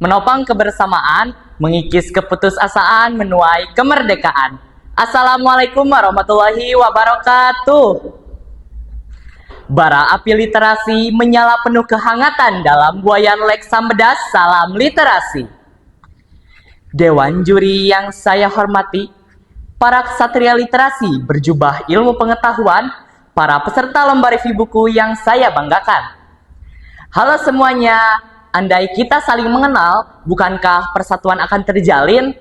menopang kebersamaan, mengikis keputusasaan, menuai kemerdekaan. Assalamualaikum warahmatullahi wabarakatuh. Bara api literasi menyala penuh kehangatan dalam buayan Lex Sambedas. Salam literasi. Dewan juri yang saya hormati, para ksatria literasi berjubah ilmu pengetahuan, para peserta lomba review buku yang saya banggakan. Halo semuanya, andai kita saling mengenal, bukankah persatuan akan terjalin?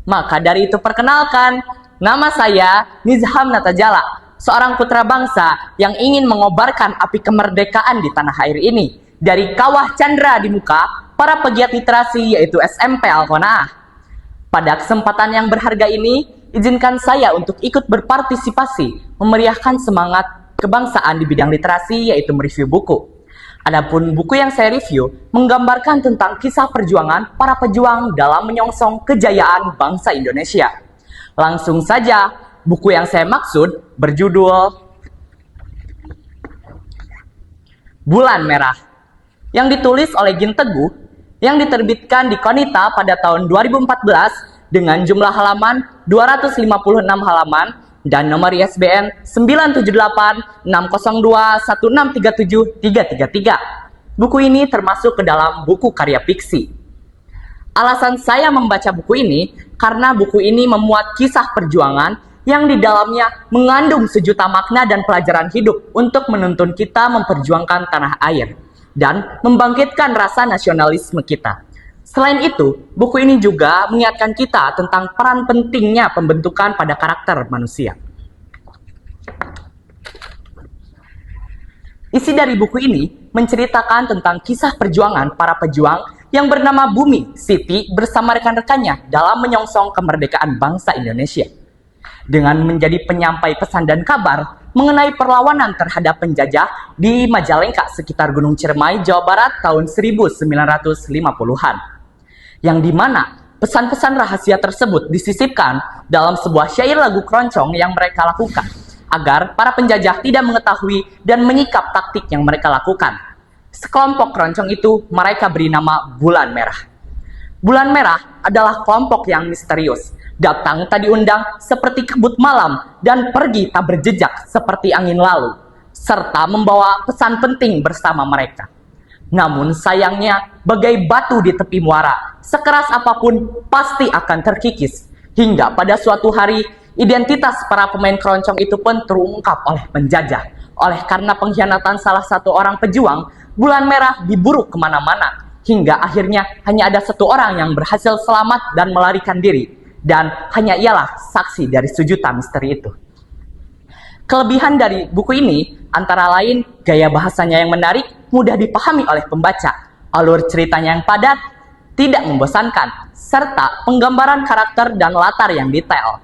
Maka dari itu perkenalkan, nama saya Nizham Natajala, seorang putra bangsa yang ingin mengobarkan api kemerdekaan di tanah air ini. Dari kawah Chandra di muka para pegiat literasi yaitu SMP Al-Qanaah. Pada kesempatan yang berharga ini, izinkan saya untuk ikut berpartisipasi, memeriahkan semangat kebangsaan di bidang literasi yaitu mereview buku. Adapun buku yang saya review menggambarkan tentang kisah perjuangan para pejuang dalam menyongsong kejayaan bangsa Indonesia. Langsung saja, buku yang saya maksud berjudul Bulan Merah, yang ditulis oleh Gin Teguh, yang diterbitkan di Konita pada tahun 2014 dengan jumlah halaman 256 halaman dan nomor ISBN 9786021637333. Buku ini termasuk ke dalam buku karya fiksi. Alasan saya membaca buku ini karena buku ini memuat kisah perjuangan yang di dalamnya mengandung sejuta makna dan pelajaran hidup untuk menuntun kita memperjuangkan tanah air dan membangkitkan rasa nasionalisme kita. Selain itu, buku ini juga mengingatkan kita tentang peran pentingnya pembentukan pada karakter manusia. Isi dari buku ini menceritakan tentang kisah perjuangan para pejuang yang bernama Bumi Siti bersama rekan-rekannya dalam menyongsong kemerdekaan bangsa Indonesia. Dengan menjadi penyampai pesan dan kabar mengenai perlawanan terhadap penjajah di Majalengka sekitar Gunung Ciremai, Jawa Barat tahun 1950-an. Yang dimana pesan-pesan rahasia tersebut disisipkan dalam sebuah syair lagu keroncong yang mereka lakukan, agar para penjajah tidak mengetahui dan menyikap taktik yang mereka lakukan. Sekelompok keroncong itu mereka beri nama Bulan Merah. Bulan Merah adalah kelompok yang misterius, datang tak diundang seperti kabut malam dan pergi tak berjejak seperti angin lalu, serta membawa pesan penting bersama mereka. Namun sayangnya, bagai batu di tepi muara, sekeras apapun pasti akan terkikis. Hingga pada suatu hari, identitas para pemain keroncong itu pun terungkap oleh penjajah. Oleh karena pengkhianatan salah satu orang pejuang, Bulan Merah diburu kemana-mana. Hingga akhirnya hanya ada satu orang yang berhasil selamat dan melarikan diri. Dan hanya ialah saksi dari sejuta misteri itu. Kelebihan dari buku ini antara lain gaya bahasanya yang menarik, mudah dipahami oleh pembaca, alur ceritanya yang padat, tidak membosankan, serta penggambaran karakter dan latar yang detail.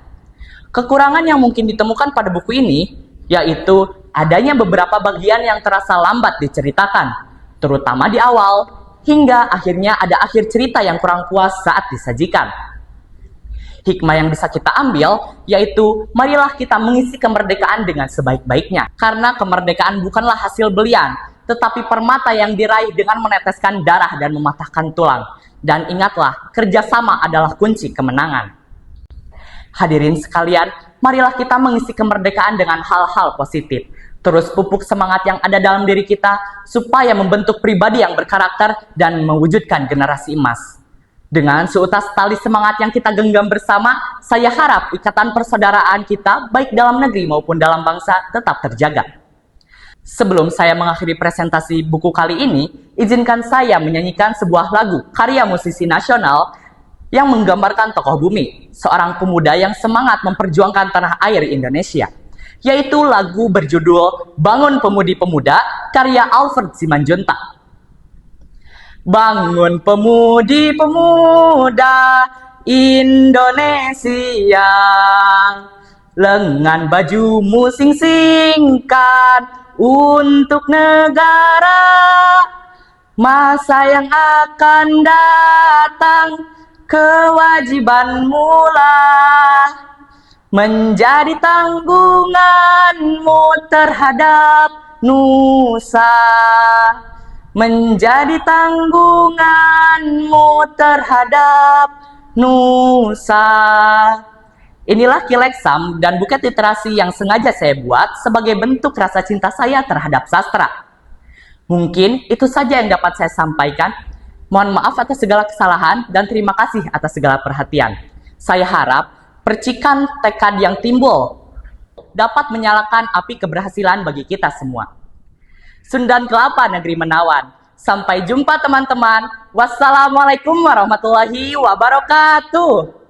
Kekurangan yang mungkin ditemukan pada buku ini yaitu adanya beberapa bagian yang terasa lambat diceritakan, terutama di awal, hingga akhirnya ada akhir cerita yang kurang puas saat disajikan. Hikmah yang bisa kita ambil yaitu marilah kita mengisi kemerdekaan dengan sebaik-baiknya. Karena kemerdekaan bukanlah hasil belian, tetapi permata yang diraih dengan meneteskan darah dan mematahkan tulang. Dan ingatlah, kerjasama adalah kunci kemenangan. Hadirin sekalian, marilah kita mengisi kemerdekaan dengan hal-hal positif. Terus pupuk semangat yang ada dalam diri kita supaya membentuk pribadi yang berkarakter dan mewujudkan generasi emas. Dengan seutas tali semangat yang kita genggam bersama, saya harap ikatan persaudaraan kita baik dalam negeri maupun dalam bangsa tetap terjaga. Sebelum saya mengakhiri presentasi buku kali ini, izinkan saya menyanyikan sebuah lagu karya musisi nasional yang menggambarkan tokoh Bumi, seorang pemuda yang semangat memperjuangkan tanah air Indonesia, yaitu lagu berjudul Bangun Pemudi-Pemuda karya Alfred Simanjuntak. Bangun pemudi-pemuda Indonesia, lengan bajumu sing-singkan untuk negara. Masa yang akan datang, kewajibanmu lah menjadi tanggunganmu terhadap nusa. menjadi tanggunganmu terhadap Nusa. Inilah Kileksam dan buket literasi yang sengaja saya buat sebagai bentuk rasa cinta saya terhadap sastra. Mungkin itu saja yang dapat saya sampaikan. Mohon maaf atas segala kesalahan dan terima kasih atas segala perhatian. Saya harap percikan tekad yang timbul dapat menyalakan api keberhasilan bagi kita semua. Sundan Kelapa Negeri Menawan. Sampai jumpa teman-teman. Wassalamualaikum warahmatullahi wabarakatuh.